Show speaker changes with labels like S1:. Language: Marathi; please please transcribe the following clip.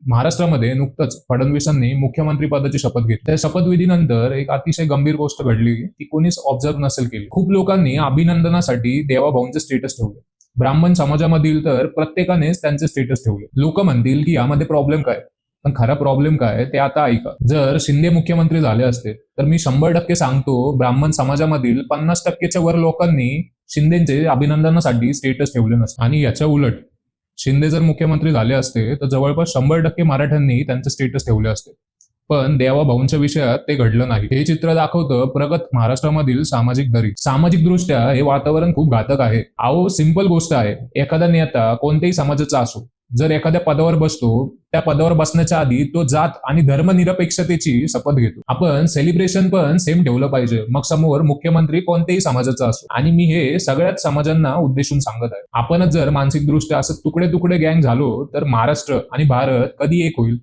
S1: महाराष्ट्रामध्ये नुकतंच फडणवीसांनी मुख्यमंत्री पदाची शपथ घेतली. त्या शपथविधीनंतर एक अतिशय गंभीर गोष्ट घडली, ती कोणीच ऑब्झर्व्ह नसेल केली. खूप लोकांनी अभिनंदनासाठी देवाभाऊंचे स्टेटस ठेवले. ब्राह्मण समाजामधील तर प्रत्येकानेच त्यांचे स्टेटस ठेवले. लोक म्हणतील की यामध्ये प्रॉब्लेम काय, पण खरा प्रॉब्लेम काय ते आता ऐका. जर शिंदे मुख्यमंत्री झाले असते तर मी 100% सांगतो, ब्राह्मण समाजामधील 50%च्या वर लोकांनी शिंदेचे अभिनंदनासाठी स्टेटस ठेवले नसते. आणि याच्या उलट शिंदे जर मुख्यमंत्री झाले असते तर जवळपास 100% मराठ्यांनी त्यांचे स्टेटस ठेवले असते. पण देवाभाऊंच्या विषयात ते घडलं नाही. हे चित्र दाखवतं प्रगत महाराष्ट्रामधील सामाजिक दरी. सामाजिक दृष्ट्या हे वातावरण खूप घातक आहे. अहो, सिंपल गोष्ट आहे. एखादा नेता कोणत्याही समाजाचा असो, जर एखाद्या पदावर बसतो, त्या पदावर बसण्याच्या आधी तो जात आणि धर्मनिरपेक्षतेची शपथ घेतो. आपण सेलिब्रेशन पण सेम ठेवलं पाहिजे, मग समोर मुख्यमंत्री कोणत्याही समाजाचा असो. आणि मी हे सगळ्याच समाजांना उद्देशून सांगत आहे. आपणच जर मानसिक दृष्ट्या असं तुकडे तुकडे गँग झालो तर महाराष्ट्र आणि भारत कधी एक होईल.